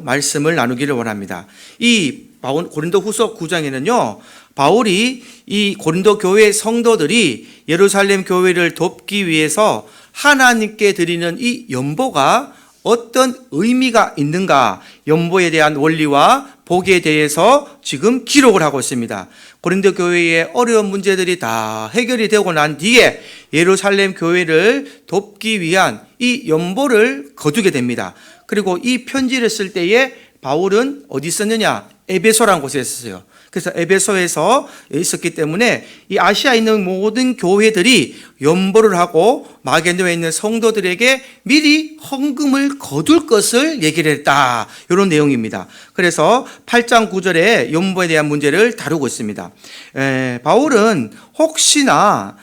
말씀을 나누기를 원합니다. 이 고린도후서 9장에는요, 바울이 이 고린도 교회 성도들이 예루살렘 교회를 돕기 위해서 하나님께 드리는 이 연보가 어떤 의미가 있는가, 연보에 대한 원리와 복에 대해서 지금 기록을 하고 있습니다. 고린도 교회의 어려운 문제들이 다 해결이 되고 난 뒤에 예루살렘 교회를 돕기 위한 이 연보를 거두게 됩니다. 그리고 이 편지를 쓸 때에 바울은 어디 있었느냐? 에베소라는 곳에 있었어요. 그래서 에베소에서 있었기 때문에 이 아시아에 있는 모든 교회들이 연보를 하고 마게도냐에 있는 성도들에게 미리 헌금을 거둘 것을 얘기를 했다. 이런 내용입니다. 그래서 8장 9절에 연보에 대한 문제를 다루고 있습니다. 바울은 혹시나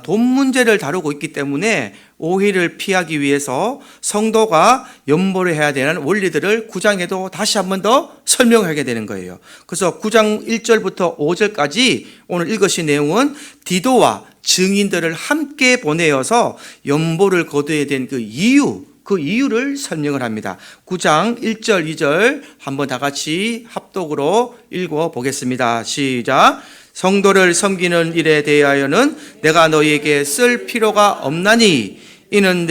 돈 문제를 다루고 있기 때문에 오해를 피하기 위해서 성도가 연보를 해야 되는 원리들을 9장에도 다시 한 번 더 설명하게 되는 거예요. 그래서 9장 1절부터 5절까지 오늘 읽으신 내용은 디도와 증인들을 함께 보내어서 연보를 거둬야 된 그 이유를 설명을 합니다. 9장 1절, 2절 한번 다 같이 합독으로 읽어보겠습니다. 시작. 성도를 섬기는 일에 대하여는 내가 너희에게 쓸 필요가 없나니 이는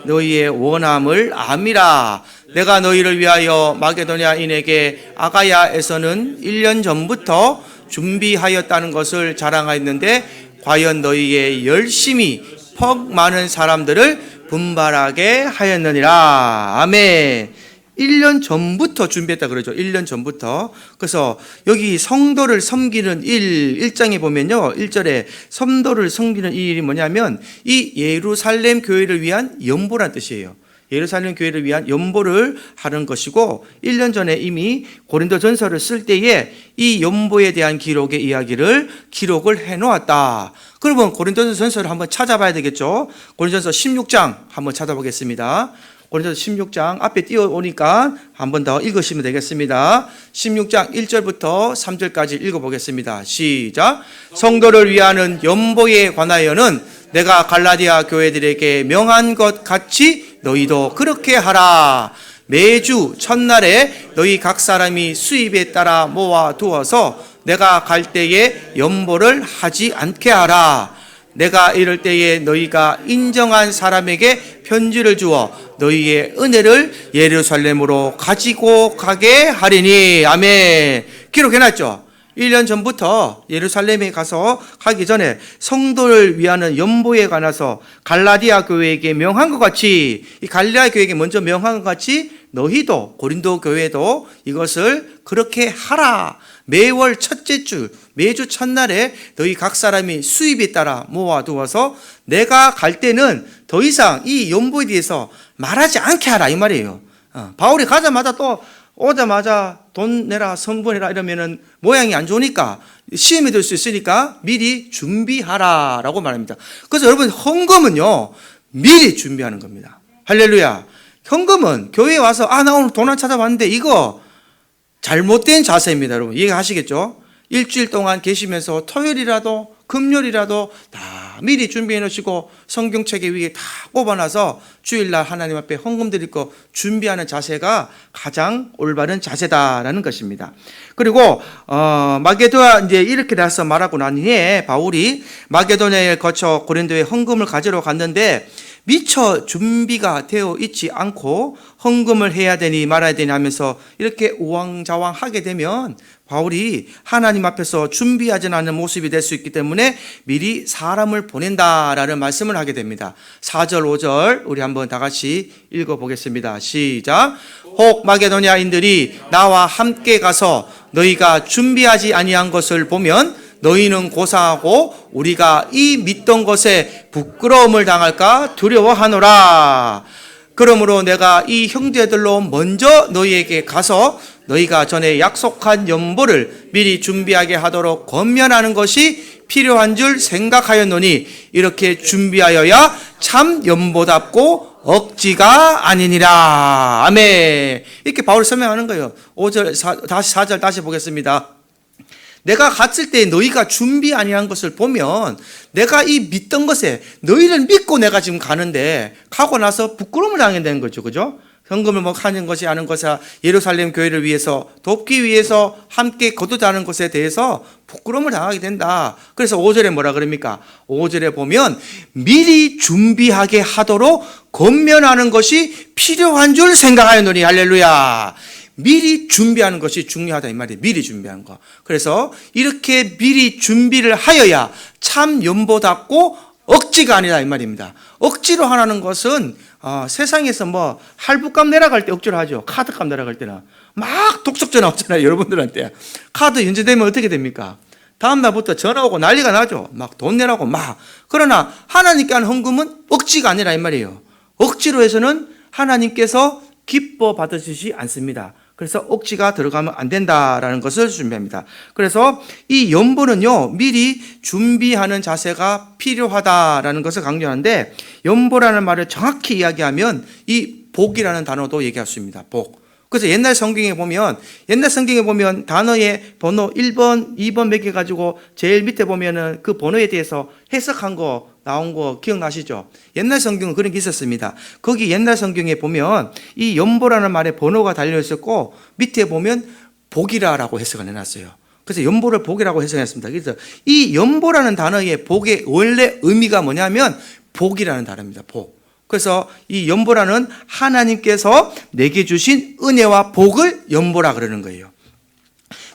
너희의 원함을 암이라. 내가 너희를 위하여 마게도냐인에게 아가야에서는 1년 전부터 준비하였다는 것을 자랑하였는데 과연 너희의 열심히 퍽 많은 사람들을 분발하게 하였느니라. 아멘. 1년 전부터 준비했다 그러죠. 1년 전부터. 그래서 여기 성도를 섬기는 1장에 보면요. 1절에 성도를 섬기는 이 일이 뭐냐면 이 예루살렘 교회를 위한 연보란 뜻이에요. 예루살렘 교회를 위한 연보를 하는 것이고 1년 전에 이미 고린도전서를 쓸 때에 이 연보에 대한 기록을 해놓았다. 그러면 고린도전서를 한번 찾아봐야 되겠죠. 고린도전서 16장 한번 찾아보겠습니다. 고린도서 16장 앞에 띄워오니까 한 번 더 읽으시면 되겠습니다. 16장 1절부터 3절까지 읽어보겠습니다. 시작. 성도를 위하는 연보에 관하여는 내가 갈라디아 교회들에게 명한 것 같이 너희도 그렇게 하라. 매주 첫날에 너희 각 사람이 수입에 따라 모아두어서 내가 갈 때에 연보를 하지 않게 하라. 내가 이럴 때에 너희가 인정한 사람에게 편지를 주어 너희의 은혜를 예루살렘으로 가지고 가게 하리니. 아멘. 기록해놨죠. 1년 전부터 예루살렘에 가서 가기 전에 성도를 위하는 연보에 관해서 갈라디아 교회에게 명한 것 같이, 이 갈라디아 교회에게 먼저 명한 것 같이 너희도 고린도 교회도 이것을 그렇게 하라. 매월 첫째 주, 매주 첫날에 너희 각 사람이 수입에 따라 모아두어서 내가 갈 때는 더 이상 이 연보에 대해서 말하지 않게 하라 이 말이에요. 바울이 가자마자 또 오자마자 돈 내라 선분해라 이러면은 모양이 안 좋으니까 시험이 될 수 있으니까 미리 준비하라라고 말합니다. 그래서 여러분 헌금은요 미리 준비하는 겁니다. 할렐루야. 헌금은 교회에 와서 나 오늘 돈 안 찾아봤는데 이거 잘못된 자세입니다. 여러분 이해하시겠죠? 일주일 동안 계시면서 토요일이라도 금요일이라도 다 미리 준비해 놓으시고 성경책에 위에 다 뽑아놔서 주일날 하나님 앞에 헌금 드릴 거 준비하는 자세가 가장 올바른 자세다라는 것입니다. 그리고 마게도냐 이제 이렇게 돼서 말하고 난 후에 바울이 마게도냐에 거쳐 고린도에 헌금을 가지러 갔는데 미처 준비가 되어 있지 않고 헌금을 해야 되니 말아야 되니 하면서 이렇게 우왕좌왕하게 되면 바울이 하나님 앞에서 준비하지 않은 모습이 될 수 있기 때문에 미리 사람을 보낸다라는 말씀을 하게 됩니다. 4절 5절 우리 한번 다 같이 읽어보겠습니다. 시작. 혹 마게도냐인들이 나와 함께 가서 너희가 준비하지 아니한 것을 보면 너희는 고사하고 우리가 이 믿던 것에 부끄러움을 당할까 두려워하노라. 그러므로 내가 이 형제들로 먼저 너희에게 가서 너희가 전에 약속한 연보를 미리 준비하게 하도록 권면하는 것이 필요한 줄 생각하였노니 이렇게 준비하여야 참 연보답고 억지가 아니니라. 아멘. 이렇게 바울이 설명하는 거예요. 4절 다시 보겠습니다. 내가 갔을 때 너희가 준비 아니한 것을 보면 내가 이 믿던 것에 너희를 믿고 내가 지금 가는데 가고 나서 부끄러움을 당하게 되는 거죠. 그죠? 헌금을 뭐 하는 것이 아는 것이야 예루살렘 교회를 위해서 돕기 위해서 함께 거두자는 것에 대해서 부끄러움을 당하게 된다. 그래서 5절에 뭐라 그럽니까? 5절에 보면 미리 준비하게 하도록 권면하는 것이 필요한 줄 생각하였노니. 할렐루야. 미리 준비하는 것이 중요하다 이 말이에요. 미리 준비하는 거. 그래서 이렇게 미리 준비를 하여야 참 연보답고 억지가 아니다 이 말입니다. 억지로 하라는 것은 세상에서 뭐 할부값 내라갈 때 억지로 하죠. 카드값 내라갈 때는 막 독속 전화 오잖아요. 여러분들한테 카드 연체되면 어떻게 됩니까? 다음 날부터 전화 오고 난리가 나죠. 막 돈 내라고 막. 그러나 하나님께 하는 헌금은 억지가 아니라 이 말이에요. 억지로 해서는 하나님께서 기뻐 받으시지 않습니다. 그래서 억지가 들어가면 안 된다라는 것을 준비합니다. 그래서 이 연보는요, 미리 준비하는 자세가 필요하다라는 것을 강조하는데, 연보라는 말을 정확히 이야기하면 이 복이라는 단어도 얘기할 수 있습니다. 복. 그래서 옛날 성경에 보면 단어의 번호 1번, 2번 매겨가지고 제일 밑에 보면은 그 번호에 대해서 해석한 거 나온 거 기억나시죠? 옛날 성경은 그런 게 있었습니다. 거기 옛날 성경에 보면 이 연보라는 말에 번호가 달려 있었고 밑에 보면 복이라라고 해석을 해놨어요. 그래서 연보를 복이라고 해석했습니다. 그래서 이 연보라는 단어의 복의 원래 의미가 뭐냐면 복이라는 단어입니다. 복. 그래서 이 연보라는 하나님께서 내게 주신 은혜와 복을 연보라 그러는 거예요.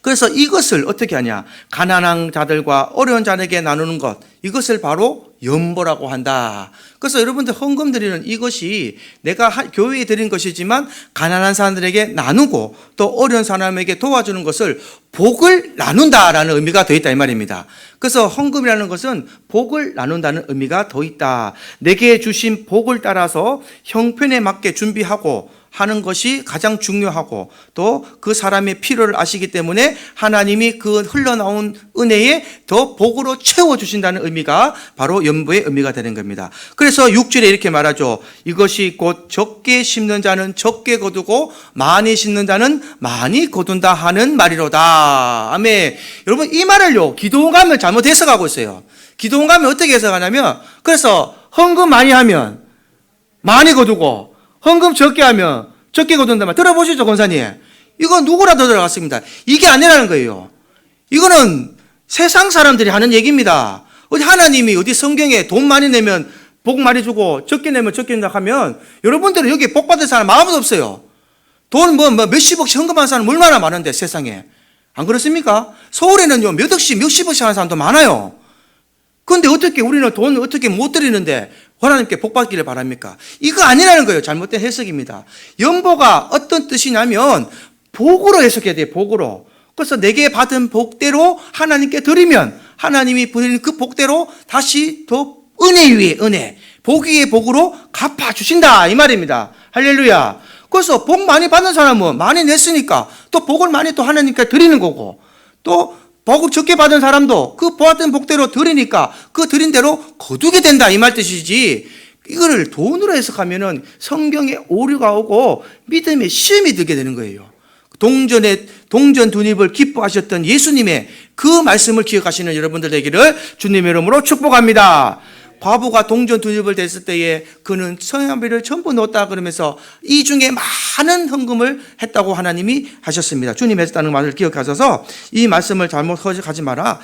그래서 이것을 어떻게 하냐? 가난한 자들과 어려운 자에게 나누는 것, 이것을 바로 연보라고 한다. 그래서 여러분들 헌금 드리는 이것이 내가 교회에 드린 것이지만 가난한 사람들에게 나누고 또 어려운 사람에게 도와주는 것을 복을 나눈다라는 의미가 더 있다 이 말입니다. 그래서 헌금이라는 것은 복을 나눈다는 의미가 더 있다. 내게 주신 복을 따라서 형편에 맞게 준비하고 하는 것이 가장 중요하고 또 그 사람의 필요를 아시기 때문에 하나님이 그 흘러나온 은혜에 더 복으로 채워주신다는 의미가 바로 연보의 의미가 되는 겁니다. 그래서 6절에 이렇게 말하죠. 이것이 곧 적게 심는 자는 적게 거두고 많이 심는 자는 많이 거둔다 하는 말이로다. 아멘. 여러분 이 말을요 기도원감을 잘못 해석하고 있어요. 기도원감을 어떻게 해석하냐면 그래서 헌금 많이 하면 많이 거두고 헌금 적게 하면 적게 거둔단 말 들어보시죠, 권사님. 이거 누구라도 들어갔습니다. 이게 아니라는 거예요. 이거는 세상 사람들이 하는 얘기입니다. 어디 하나님이 어디 성경에 돈 많이 내면 복 많이 주고 적게 내면 적게 준다 하면 여러분들은 여기 복 받을 사람 아무도 없어요. 돈 몇십억씩 헌금하는 사람 얼마나 많은데 세상에. 안 그렇습니까? 서울에는요 몇 억씩 몇십억씩 하는 사람도 많아요. 그런데 어떻게 우리는 돈 어떻게 못 드리는데 하나님께 복 받기를 바랍니까? 이거 아니라는 거예요. 잘못된 해석입니다. 연보가 어떤 뜻이냐면 복으로 해석해야 돼요. 복으로. 그래서 내게 받은 복대로 하나님께 드리면 하나님이 부리는 그 복대로 다시 더 은혜 위에 은혜, 복 위에 복으로 갚아주신다 이 말입니다. 할렐루야. 그래서 복 많이 받는 사람은 많이 냈으니까 또 복을 많이 또 하나님께 드리는 거고 또 복을 적게 받은 사람도 그 받은 복대로 드리니까 그 드린 대로 거두게 된다 이 말 뜻이지, 이거를 돈으로 해석하면은 성경에 오류가 오고 믿음에 시험이 들게 되는 거예요. 동전 두 입을 기뻐하셨던 예수님의 그 말씀을 기억하시는 여러분들 되기를 주님의 이름으로 축복합니다. 과부가 동전 두 입을 댔을 때에 그는 성향비를 전부 넣었다 그러면서 이 중에 많은 헌금을 했다고 하나님이 하셨습니다. 주님 했다는 말을 기억하셔서 이 말씀을 잘못 해석하지 마라.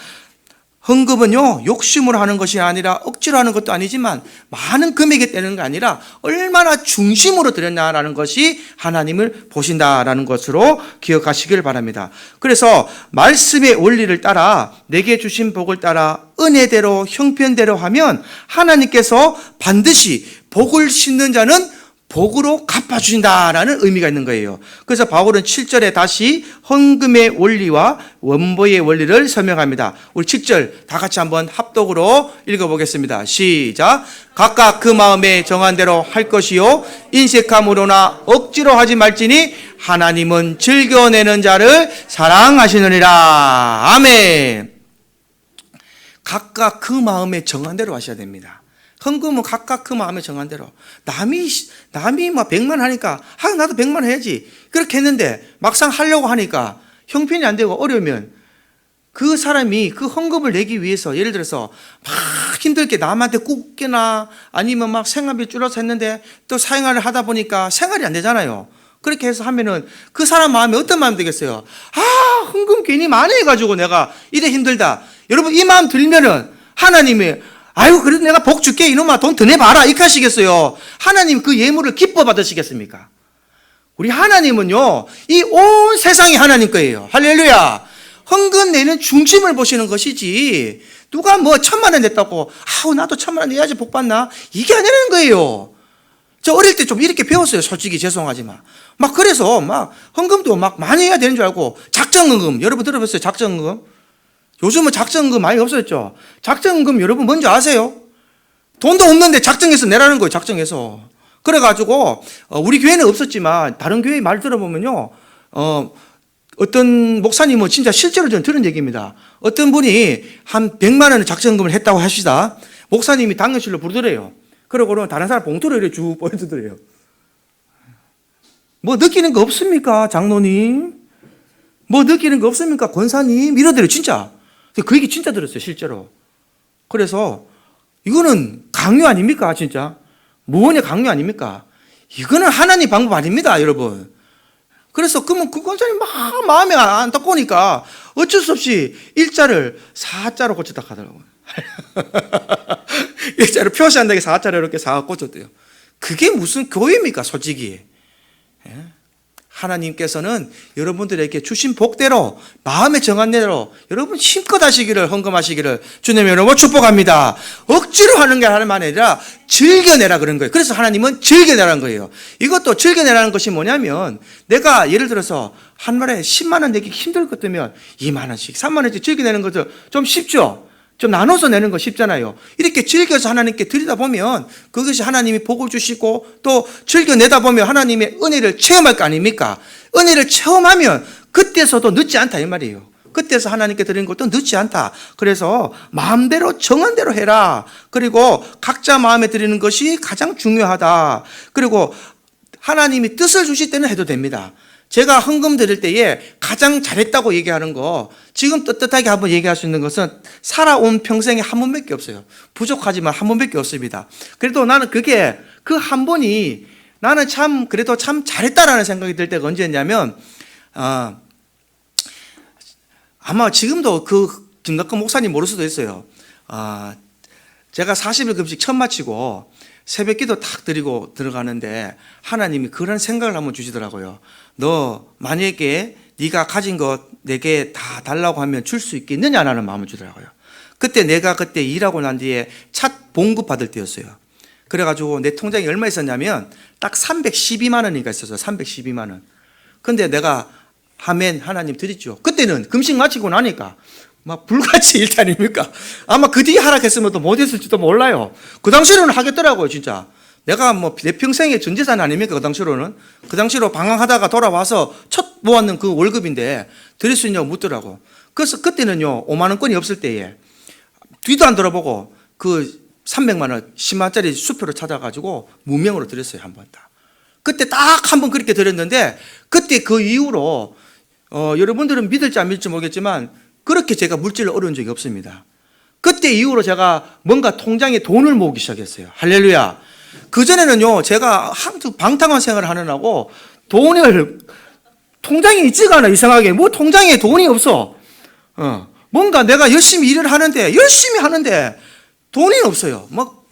헌금은요 욕심으로 하는 것이 아니라 억지로 하는 것도 아니지만 많은 금액이 되는 게 아니라 얼마나 중심으로 드렸냐라는 것이 하나님을 보신다라는 것으로 기억하시길 바랍니다. 그래서 말씀의 원리를 따라 내게 주신 복을 따라 은혜대로 형편대로 하면 하나님께서 반드시 복을 심는 자는 복으로 갚아주신다라는 의미가 있는 거예요. 그래서 바울은 7절에 다시 헌금의 원리와 원보의 원리를 설명합니다. 우리 7절 다 같이 한번 합독으로 읽어보겠습니다. 시작. 각각 그 마음에 정한 대로 할 것이요 인색함으로나 억지로 하지 말지니 하나님은 즐겨내는 자를 사랑하시느니라. 아멘. 각각 그 마음에 정한 대로 하셔야 됩니다. 헌금은 각각 그 마음에 정한 대로. 남이 막 100만 하니까 나도 100만 해야지 그렇게 했는데 막상 하려고 하니까 형편이 안 되고 어려우면 그 사람이 그 헌금을 내기 위해서 예를 들어서 막 힘들게 남한테 굽게나 아니면 막 생활비 줄여서 했는데 또 사생활을 하다 보니까 생활이 안 되잖아요. 그렇게 해서 하면은 그 사람 마음에 어떤 마음이 되겠어요? 아, 헌금 괜히 많이 해가지고 내가 이래 힘들다. 여러분, 이 마음 들면은 하나님이 아유, 그래도 내가 복 줄게. 이놈아, 돈 더 내봐라. 이렇게 하시겠어요? 하나님 그 예물을 기뻐 받으시겠습니까? 우리 하나님은요, 이 온 세상이 하나님 거예요. 할렐루야. 헌금 내는 중심을 보시는 것이지, 누가 뭐 1,000,000원 냈다고, 아우, 나도 1,000,000원 내야지 복 받나? 이게 아니라는 거예요. 저 어릴 때 좀 이렇게 배웠어요. 솔직히 죄송하지만. 막 그래서 막 헌금도 막 많이 해야 되는 줄 알고, 작정헌금. 여러분 들어봤어요? 작정헌금? 요즘은 작정헌금 많이 없어졌죠? 작정헌금 여러분 뭔지 아세요? 돈도 없는데 작정해서 내라는 거예요. 작정해서. 그래가지고 우리 교회는 없었지만 다른 교회 말 들어보면요, 어떤 목사님은 진짜 실제로 저는 들은 얘기입니다. 어떤 분이 한 100만 원의 작정금을 했다고 하시다. 목사님이 당연실로 부르더래요. 그러고는 다른 사람 봉투를 이렇게 쭉 보여주더래요. 뭐 느끼는 거 없습니까, 장로님? 뭐 느끼는 거 없습니까, 권사님? 이러더래요, 진짜. 그 얘기 진짜 들었어요, 실제로. 그래서 이거는 강요 아닙니까, 진짜? 무언의 강요 아닙니까? 이거는 하나님 방법 아닙니다, 여러분. 그래서 그러면 그 권사님 막 마음에 안 딱 보니까 어쩔 수 없이 일자를 4자로 고쳤다 하더라고요. 일자를 표시한다고 4자로 이렇게 4가 꽂혔대요. 그게 무슨 교회입니까, 솔직히? 예? 하나님께서는 여러분들에게 주신 복대로 마음에 정한 대로 여러분 힘껏 하시기를, 헌금하시기를 주님 여러분 축복합니다. 억지로 하는 게 하나님 아니라 즐겨내라 그런 거예요. 그래서 하나님은 즐겨내라는 거예요. 이것도 즐겨내라는 것이 뭐냐면, 내가 예를 들어서 한 달에 10만 원 내기 힘들 것 같으면 2만 원씩 3만 원씩 즐겨내는 것도 좀 쉽죠. 좀 나눠서 내는 거 쉽잖아요. 이렇게 즐겨서 하나님께 드리다 보면 그것이 하나님이 복을 주시고, 또 즐겨내다 보면 하나님의 은혜를 체험할 거 아닙니까? 은혜를 체험하면 그때서도 늦지 않다 이 말이에요. 그때서 하나님께 드리는 것도 늦지 않다. 그래서 마음대로 정한 대로 해라. 그리고 각자 마음에 드리는 것이 가장 중요하다. 그리고 하나님이 뜻을 주실 때는 해도 됩니다. 제가 헌금 드릴 때에 가장 잘했다고 얘기하는 거, 지금 떳떳하게 한번 얘기할 수 있는 것은 살아온 평생에 한 번밖에 없어요. 부족하지만 한 번밖에 없습니다. 그래도 나는 그게 그 한 번이 나는 참 그래도 참 잘했다라는 생각이 들 때가 언제였냐면, 아마 지금도 그 김덕근 목사님 모를 수도 있어요. 제가 40일 금식 처음 마치고 새벽 기도 탁 드리고 들어가는데 하나님이 그런 생각을 한번 주시더라고요. 너 만약에 네가 가진 것 내게 다 달라고 하면 줄 수 있겠느냐라는 마음을 주더라고요. 그때 내가 그때 일하고 난 뒤에 첫 봉급 받을 때였어요. 그래가지고 내 통장에 얼마 있었냐면 딱 312만 원이가 있었어요. 312만 원. 근데 내가 아멘 하나님 드렸죠. 그때는 금식 마치고 나니까 막 불같이 일타 아닙니까? 아마 그 뒤에 하락했으면 또 못했을지도 몰라요. 그 당시로는 하겠더라고요, 진짜. 내가 뭐 내 평생의 전 재산 아닙니까, 그 당시로는. 그 당시로 방황하다가 돌아와서 첫 모았는 그 월급인데 드릴 수 있냐고 묻더라고. 그래서 그때는요, 5만 원권이 없을 때에 뒤도 안 돌아보고 그 300만 원, 10만 원짜리 수표를 찾아가지고 무명으로 드렸어요, 한 번 딱. 그때 딱 한 번 그렇게 드렸는데, 그때 그 이후로 여러분들은 믿을지 안 믿을지 모르겠지만 그렇게 제가 물질을 어려운 적이 없습니다. 그때 이후로 제가 뭔가 통장에 돈을 모으기 시작했어요. 할렐루야. 그전에는요, 제가 항상 방탕한 생활을 하느라고 돈을 통장에 있지가 않아, 이상하게. 뭐 통장에 돈이 없어. 뭔가 내가 열심히 일을 하는데, 열심히 하는데 돈이 없어요. 뭐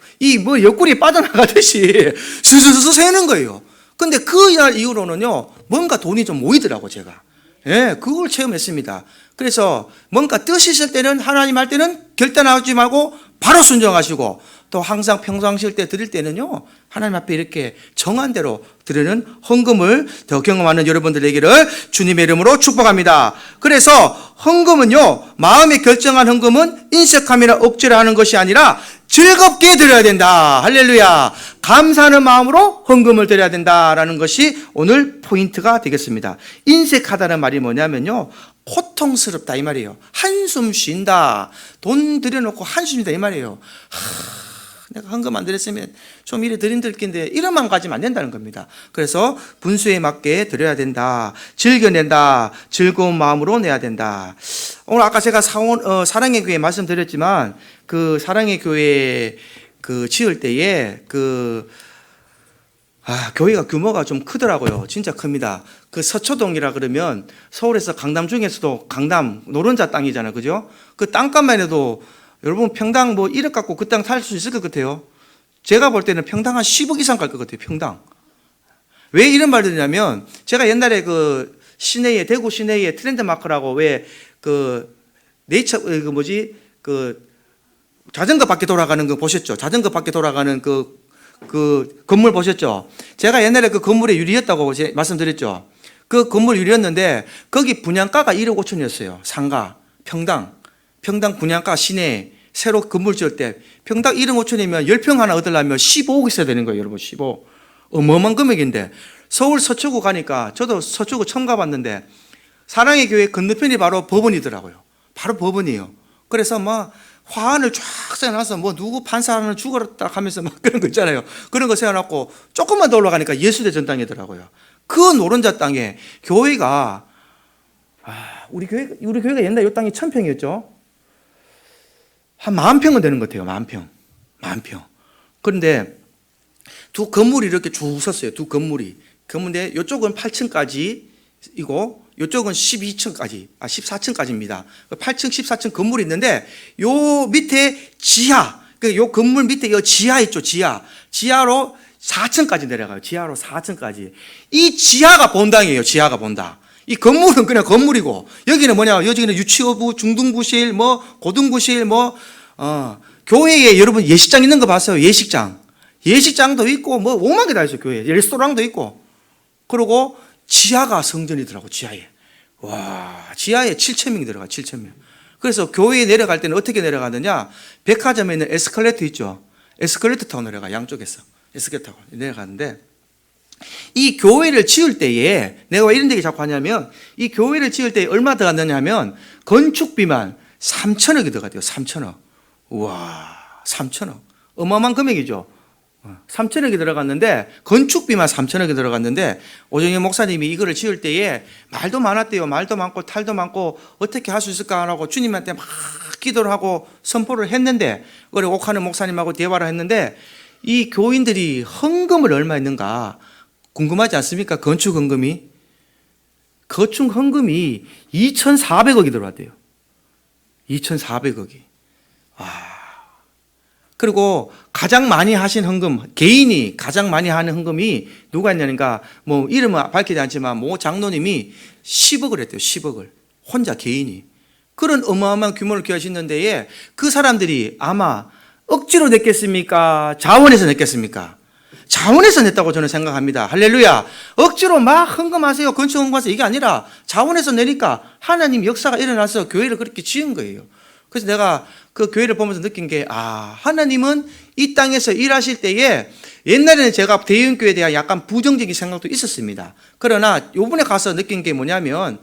옆구리에 빠져나가듯이 스스스 새는 거예요. 근데 그 날 이후로는요, 뭔가 돈이 좀 모이더라고, 제가. 예, 그걸 체험했습니다. 그래서 뭔가 뜻이 있을 때는, 하나님 할 때는 결단하지 말고 바로 순종하시고, 또 항상 평상시일 때 드릴 때는요, 하나님 앞에 이렇게 정한 대로 드리는 헌금을 더 경험하는 여러분들 되기를 주님의 이름으로 축복합니다. 그래서 헌금은요, 마음에 결정한 헌금은 인색함이나 억지로 하는 것이 아니라 즐겁게 드려야 된다. 할렐루야. 감사하는 마음으로 헌금을 드려야 된다라는 것이 오늘 포인트가 되겠습니다. 인색하다는 말이 뭐냐면요, 고통스럽다 이 말이에요. 한숨 쉰다. 돈 들여놓고 한숨 쉰다 이 말이에요. 내가 헌금 안 드렸으면 좀 이래 드린 들긴데 이런만 가지면 안 된다는 겁니다. 그래서 분수에 맞게 드려야 된다. 즐겨낸다. 즐거운 마음으로 내야 된다. 오늘 아까 제가 사랑의 교회 말씀드렸지만 그 사랑의 교회 그 지을 때에 교회가 규모가 좀 크더라고요. 진짜 큽니다. 그 서초동이라 그러면 서울에서 강남 중에서도 강남 노른자 땅이잖아요. 그죠? 그 땅값만 해도 여러분 평당 뭐 1억 갖고 그 땅 살 수 있을 것 같아요. 제가 볼 때는 평당 한 10억 이상 갈 것 같아요. 평당. 왜 이런 말을 드냐면 제가 옛날에 그 시내에 대구 시내에 트렌드마크라고 왜 그 네이처 그 자전거 바퀴 돌아가는 거 보셨죠? 자전거 바퀴 돌아가는 그 건물 보셨죠? 제가 옛날에 그 건물에 유리였다고 말씀드렸죠. 그 건물 유리였는데 거기 분양가가 1억 5천이었어요. 상가, 평당 분양가 시내에 새로 건물 지을 때 평당 1억 5천이면 10평 하나 얻으려면 15억 있어야 되는 거예요, 여러분. 15. 어마어마한 금액인데 서울 서초구 가니까 저도 서초구 처음 가봤는데 사랑의 교회 건너편이 바로 법원이더라고요. 바로 법원이에요. 그래서 막 화환을 쫙 세워놔서 뭐 누구 판사 하나 죽었다 하면서 막 그런 거 있잖아요. 그런 거 세워놨고 조금만 더 올라가니까 예수대 전당이더라고요. 그 노른자 땅에 교회가 우리 교회가 옛날 이 땅이 1000평이었죠. 한 10,000평은 되는 것 같아요. 10,000평. 그런데 두 건물이 이렇게 쭉 섰어요. 두 건물이. 그런데 이쪽은 8층까지이고 이쪽은 14층까지입니다. 8층, 14층 건물이 있는데 요 밑에 지하, 요 건물 밑에 요 지하 있죠. 지하로 4층까지 내려가요. 지하로 4층까지. 이 지하가 본당이에요. 지하가 본당. 이 건물은 그냥 건물이고 여기는 뭐냐? 여기는 유치원부, 중등부실, 뭐 고등부실, 교회에 여러분 예식장 있는 거 봤어요? 예식장도 있고 뭐 오만 개 다 있어요. 교회에 레스토랑도 있고. 그리고 지하가 성전이더라고. 지하에 7,000명이 들어가. 7,000명. 그래서 교회에 내려갈 때는 어떻게 내려가느냐? 백화점에 있는 에스컬레이터 있죠. 에스컬레이터 타고 내려가. 양쪽에서 에스컬레이터 타고 내려가는데 이 교회를 지을 때에 내가 왜 이런 얘기 자꾸 하냐면 이 교회를 지을 때에 얼마 들어갔느냐면 건축비만 3천억이 들어갔대요. 3천억. 우와, 3천억. 어마어마한 금액이죠. 3천억이 들어갔는데 건축비만 3천억이 들어갔는데 오정현 목사님이 이거를 지을 때에 말도 많았대요. 말도 많고 탈도 많고 어떻게 할 수 있을까 하고 주님한테 막 기도를 하고 선포를 했는데 우리 옥하는 목사님하고 대화를 했는데 이 교인들이 헌금을 얼마 했는가 궁금하지 않습니까? 건축 헌금이 2,400억이 들어왔대요. 2,400억이. 그리고 가장 많이 하신 헌금, 개인이 가장 많이 하는 헌금이 누가 있냐니까 뭐 이름은 밝히지 않지만 모 장로님이 10억을 했대요. 10억을. 혼자 개인이. 그런 어마어마한 규모를 기하시는 데에 그 사람들이 아마 억지로 냈겠습니까? 자원해서 냈겠습니까? 자원해서 냈다고 저는 생각합니다. 할렐루야. 억지로 막 헌금하세요. 건축 헌금하세요. 이게 아니라 자원해서 내니까 하나님 역사가 일어나서 교회를 그렇게 지은 거예요. 그래서 내가 그 교회를 보면서 느낀 게 하나님은 이 땅에서 일하실 때에 옛날에는 제가 대형교회에 대한 약간 부정적인 생각도 있었습니다. 그러나 요번에 가서 느낀 게 뭐냐면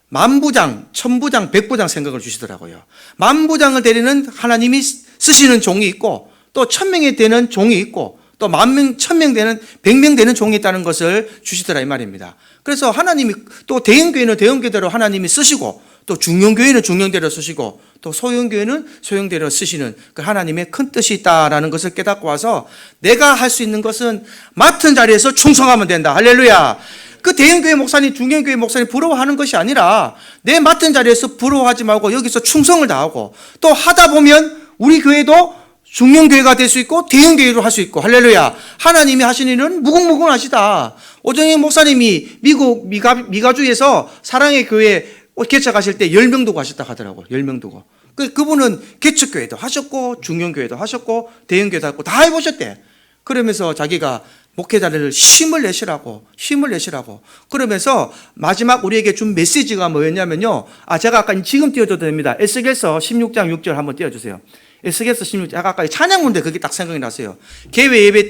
만부장, 천부장, 백부장 생각을 주시더라고요. 만부장을 데리는 하나님이 쓰시는 종이 있고 또 1,000명이 되는 종이 있고 또 10,000명, 1,000명 되는 100명 되는 종이 있다는 것을 주시더라 이 말입니다. 그래서 하나님이 또 대형교회는 대형교회대로 하나님이 쓰시고 또 중형교회는 중형대로 쓰시고 또 소형교회는 소형대로 쓰시는 그 하나님의 큰 뜻이 있다라는 것을 깨닫고 와서 내가 할 수 있는 것은 맡은 자리에서 충성하면 된다. 할렐루야. 그 대형교회 목사님, 중형교회 목사님 부러워하는 것이 아니라 내 맡은 자리에서 부러워하지 말고 여기서 충성을 다하고 또 하다 보면 우리 교회도 중형교회가 될 수 있고 대형교회로 할 수 있고 할렐루야. 하나님이 하시는 일은 무궁무궁하시다. 오정현 목사님이 미국 미가주에서 사랑의 교회 개척하실 때 10명 두고 하셨다 하더라고요. 10명 두고. 그분은 개척교회도 하셨고 중형교회도 하셨고 대형교회도 하고 다 해보셨대. 그러면서 자기가 목회자를 힘을 내시라고 그러면서 마지막 우리에게 준 메시지가 뭐였냐면요. 제가 아까 지금 띄워줘도 됩니다. 에스겔서 16장 6절 한번 띄워주세요. 에스겔서 16장 아까 찬양문데 그게 딱 생각이 났어요. 개회 예배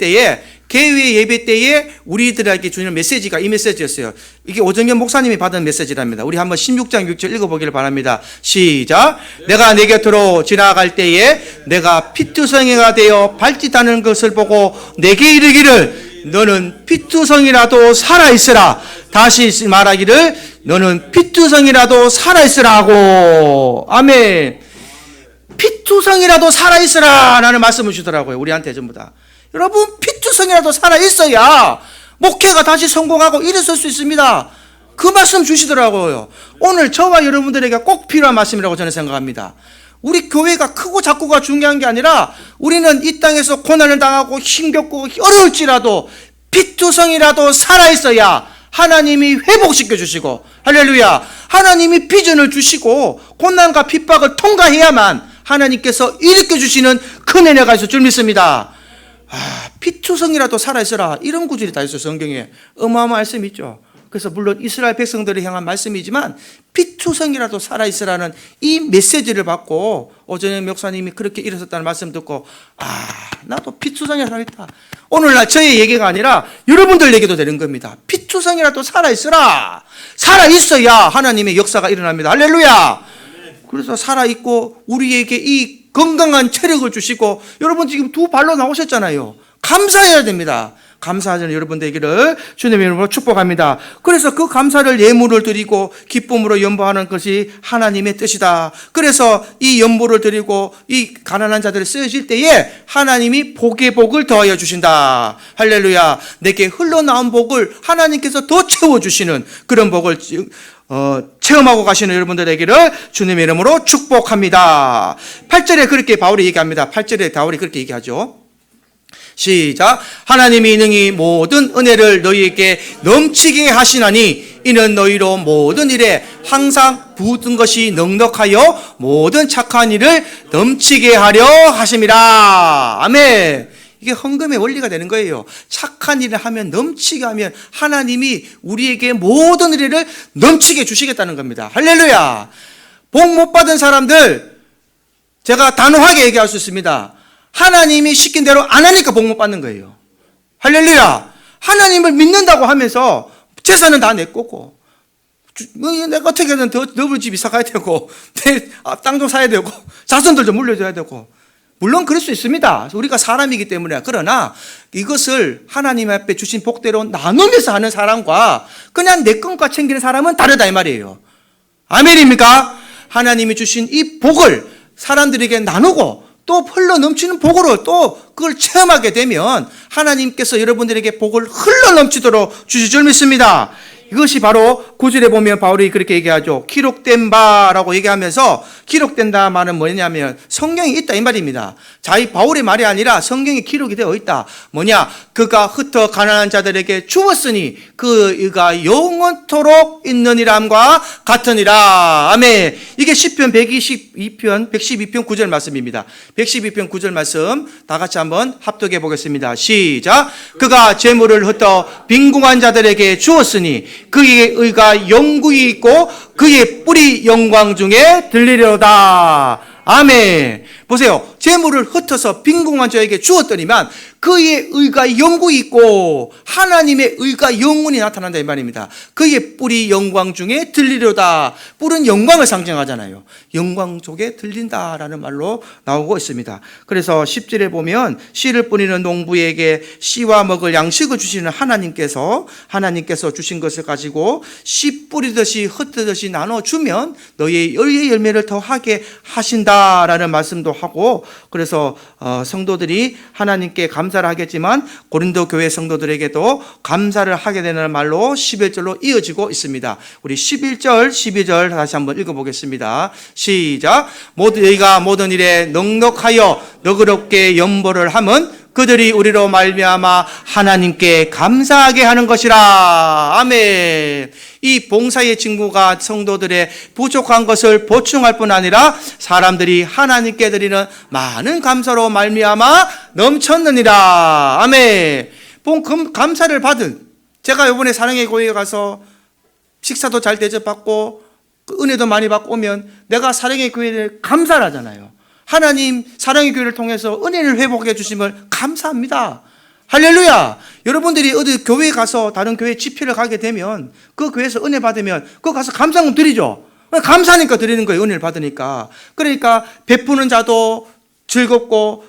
때에 우리들에게 주는 메시지가 이 메시지였어요. 이게 오정현 목사님이 받은 메시지랍니다. 우리 한번 16장 6절 읽어보기를 바랍니다. 시작. 내가 내 곁으로 지나갈 때에 내가 피투성이가 되어 발짓하는 것을 보고 내게 이르기를 너는 피투성이라도 살아있으라. 다시 말하기를 너는 피투성이라도 살아있으라 하고. 아멘. 피투성이라도 살아있으라 라는 말씀을 주더라고요. 우리한테 전부 다. 여러분, 피투성이라도 살아있어야 목회가 다시 성공하고 일어설 수 있습니다. 그 말씀 주시더라고요. 오늘 저와 여러분들에게 꼭 필요한 말씀이라고 저는 생각합니다. 우리 교회가 크고 작고가 중요한 게 아니라 우리는 이 땅에서 고난을 당하고 힘겹고 어려울지라도 피투성이라도 살아있어야 하나님이 회복시켜 주시고, 할렐루야, 하나님이 비전을 주시고 고난과 핍박을 통과해야만 하나님께서 일으켜 주시는 큰 은혜가 있을 줄 믿습니다. 피투성이라도 살아있어라, 이런 구절이 다 있어요. 성경에 어마어마한 말씀이 있죠. 그래서 물론 이스라엘 백성들을 향한 말씀이지만 피투성이라도 살아있으라는 이 메시지를 받고 오전에 목사님이 그렇게 일어섰다는 말씀 듣고 나도 피투성이라도 살아있다. 오늘날 저의 얘기가 아니라 여러분들 얘기도 되는 겁니다. 피투성이라도 살아있으라. 살아있어야 하나님의 역사가 일어납니다. 할렐루야. 그래서 살아있고 우리에게 이 건강한 체력을 주시고, 여러분 지금 두 발로 나오셨잖아요. 감사해야 됩니다. 감사하는 여러분 되기를 주님의 이름으로 축복합니다. 그래서 그 감사를 예물을 드리고 기쁨으로 연보하는 것이 하나님의 뜻이다. 그래서 이 연보를 드리고 이 가난한 자들을 쓰여질 때에 하나님이 복의 복을 더하여 주신다. 할렐루야. 내게 흘러나온 복을 하나님께서 더 채워주시는 그런 복을 체험하고 가시는 여러분들에게를 주님의 이름으로 축복합니다. 8절에 그렇게 바울이 얘기합니다. 8절에 바울이 그렇게 얘기하죠. 시작. 하나님이 능히 모든 은혜를 너희에게 넘치게 하시나니 이는 너희로 모든 일에 항상 부은 것이 넉넉하여 모든 착한 일을 넘치게 하려 하심이라. 아멘. 이게 헌금의 원리가 되는 거예요. 착한 일을 하면, 넘치게 하면 하나님이 우리에게 모든 은혜를 넘치게 주시겠다는 겁니다. 할렐루야. 복 못 받은 사람들 제가 단호하게 얘기할 수 있습니다. 하나님이 시킨 대로 안 하니까 복 못 받는 거예요. 할렐루야. 하나님을 믿는다고 하면서 재산은 다 내 거고, 내가 어떻게든 더 넓은 집 이사 가야 되고, 내 땅도 사야 되고, 자손들도 물려줘야 되고, 물론 그럴 수 있습니다. 우리가 사람이기 때문에. 그러나 이것을 하나님 앞에 주신 복대로 나누면서 하는 사람과 그냥 내 것과 챙기는 사람은 다르다 이 말이에요. 아멘입니까? 하나님이 주신 이 복을 사람들에게 나누고 또 흘러 넘치는 복으로 또 그걸 체험하게 되면 하나님께서 여러분들에게 복을 흘러 넘치도록 주실 줄 믿습니다. 이것이 바로 9절에 보면 바울이 그렇게 얘기하죠. 기록된 바라고 얘기하면서, 기록된다 말은 뭐냐면 성경이 있다 이 말입니다. 이 바울의 말이 아니라 성경이 기록이 되어 있다. 뭐냐? 그가 흩어 가난한 자들에게 주었으니 그가 영원토록 있느니람과 같으니라. 아멘. 이게 시편 112편 9절 말씀입니다. 112편 9절 말씀 다 같이 한번 합독해 보겠습니다. 시작. 그가 재물을 흩어 빈궁한 자들에게 주었으니 그의 의가 영구히 있고 그의 뿌리 영광 중에 들리려다. 아멘. 보세요. 재물을 흩어서 빈궁한 자에게 주었더니만 그의 의가 영구히 있고 하나님의 의가 영원히 나타난다 이 말입니다. 그의 뿔이 영광 중에 들리려다. 뿔은 영광을 상징하잖아요. 영광 속에 들린다라는 말로 나오고 있습니다. 그래서 10절에 보면 씨를 뿌리는 농부에게 씨와 먹을 양식을 주시는 하나님께서 주신 것을 가지고 씨 뿌리듯이 흩듯이 나눠주면 너희의 의의 열매를 더하게 하신다라는 말씀도 하고, 그래서 성도들이 하나님께 감사를 하겠지만 고린도 교회 성도들에게도 감사를 하게 되는 말로 11절로 이어지고 있습니다. 우리 11절, 12절 다시 한번 읽어보겠습니다. 시작. 너희가 모든 일에 넉넉하여 너그럽게 연보를 함은 그들이 우리로 말미암아 하나님께 감사하게 하는 것이라. 아멘. 이 봉사의 친구가 성도들의 부족한 것을 보충할 뿐 아니라 사람들이 하나님께 드리는 많은 감사로 말미암아 넘쳤느니라. 아멘. 감사를 받은, 제가 이번에 사랑의 교회에 가서 식사도 잘 대접받고 은혜도 많이 받고 오면 내가 사랑의 교회를 감사를 하잖아요. 하나님 사랑의 교회를 통해서 은혜를 회복해 주심을 감사합니다. 할렐루야. 여러분들이 어디 교회에 가서 다른 교회 집회를 가게 되면 그 교회에서 은혜 받으면 그거 가서 감사금 드리죠. 감사하니까 드리는 거예요. 은혜를 받으니까. 그러니까 베푸는 자도 즐겁고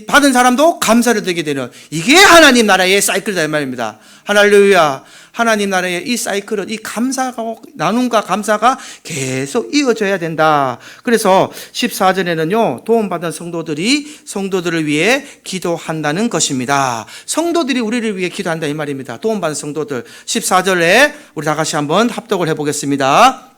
받은 사람도 감사를 드리게 되는, 이게 하나님 나라의 사이클이다 이 말입니다. 할렐루야. 하나님 나라의 이 사이클은, 이 감사가, 나눔과 감사가 계속 이어져야 된다. 그래서 14절에는요, 도움받은 성도들을 위해 기도한다는 것입니다. 성도들이 우리를 위해 기도한다 이 말입니다. 도움받은 성도들. 14절에 우리 다 같이 한번 합독을 해보겠습니다.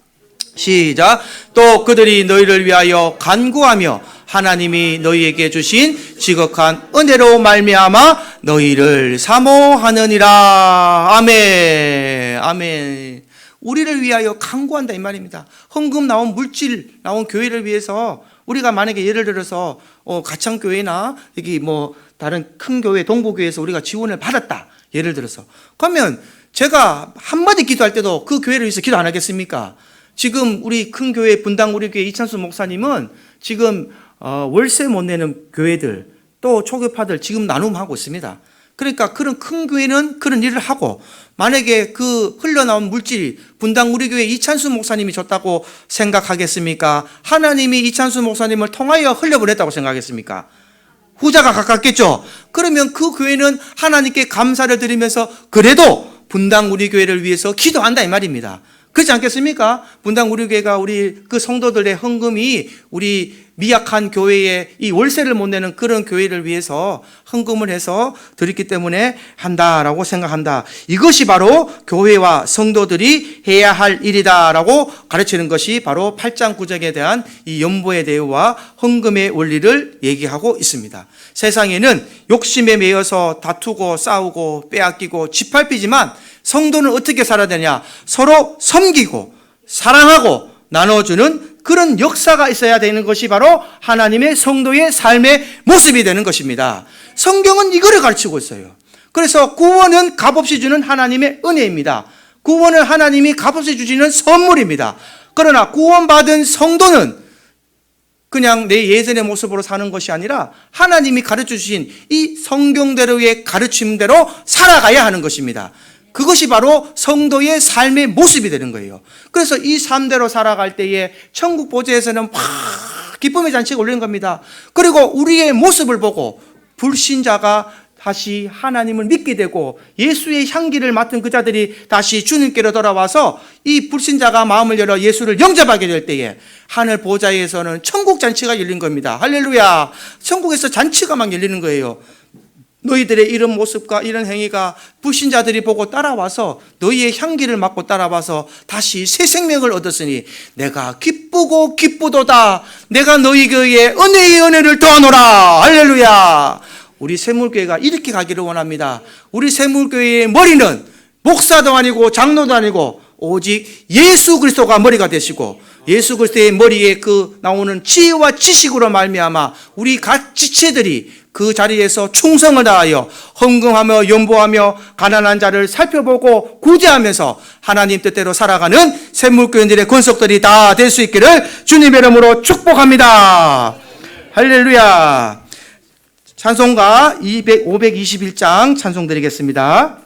시작. 또 그들이 너희를 위하여 간구하며 하나님이 너희에게 주신 지극한 은혜로 말미암아 너희를 사모하느니라. 아멘. 아멘. 우리를 위하여 간구한다 이 말입니다. 헌금 나온 물질 나온 교회를 위해서 우리가 만약에 예를 들어서 가창교회나 여기 뭐 다른 큰 교회 동부교회에서 우리가 지원을 받았다 예를 들어서, 그러면 제가 한마디 기도할 때도 그 교회를 위해서 기도 안 하겠습니까? 지금 우리 큰 교회 분당 우리 교회 이찬수 목사님은 지금 월세 못 내는 교회들 또 초교파들 지금 나눔하고 있습니다. 그러니까 그런 큰 교회는 그런 일을 하고, 만약에 그 흘러나온 물질이 분당 우리 교회 이찬수 목사님이 줬다고 생각하겠습니까? 하나님이 이찬수 목사님을 통하여 흘려보냈다고 생각하겠습니까? 후자가 가깝겠죠. 그러면 그 교회는 하나님께 감사를 드리면서 그래도 분당 우리 교회를 위해서 기도한다 이 말입니다. 그렇지 않겠습니까? 분당 우리 교회가 우리 그 성도들의 헌금이 우리 미약한 교회에 이 월세를 못 내는 그런 교회를 위해서 헌금을 해서 드렸기 때문에 한다라고 생각한다. 이것이 바로 교회와 성도들이 해야 할 일이다라고 가르치는 것이 바로 8장 9절에 대한 이 연보의 대우와 헌금의 원리를 얘기하고 있습니다. 세상에는 욕심에 매여서 다투고 싸우고 빼앗기고 짓밟히지만 성도는 어떻게 살아야 되냐? 서로 섬기고 사랑하고 나눠주는 그런 역사가 있어야 되는 것이 바로 하나님의 성도의 삶의 모습이 되는 것입니다. 성경은 이거를 가르치고 있어요. 그래서 구원은 값없이 주는 하나님의 은혜입니다. 구원은 하나님이 값없이 주시는 선물입니다. 그러나 구원받은 성도는 그냥 내 예전의 모습으로 사는 것이 아니라 하나님이 가르쳐 주신 이 성경대로의 가르침대로 살아가야 하는 것입니다. 그것이 바로 성도의 삶의 모습이 되는 거예요. 그래서 이 삶대로 살아갈 때에 천국 보좌에서는 막 기쁨의 잔치가 울리는 겁니다. 그리고 우리의 모습을 보고 불신자가 다시 하나님을 믿게 되고 예수의 향기를 맡은 그 자들이 다시 주님께로 돌아와서 이 불신자가 마음을 열어 예수를 영접하게 될 때에 하늘 보좌에서는 천국 잔치가 열린 겁니다. 할렐루야. 천국에서 잔치가 막 열리는 거예요. 너희들의 이런 모습과 이런 행위가 불신자들이 보고 따라와서 너희의 향기를 맡고 따라와서 다시 새 생명을 얻었으니 내가 기쁘고 기쁘도다. 내가 너희 교회에 은혜의 은혜를 더하노라. 할렐루야. 우리 샘물교회가 이렇게 가기를 원합니다. 우리 샘물교회의 머리는 목사도 아니고 장로도 아니고 오직 예수 그리스도가 머리가 되시고 예수 그리스도의 머리에 그 나오는 지혜와 지식으로 말미암아 우리 각 지체들이 그 자리에서 충성을 다하여 헌금하며 연보하며 가난한 자를 살펴보고 구제하면서 하나님 뜻대로 살아가는 샘물교인들의 권속들이 다 될 수 있기를 주님의 이름으로 축복합니다. 할렐루야. 찬송가 521장 찬송 드리겠습니다.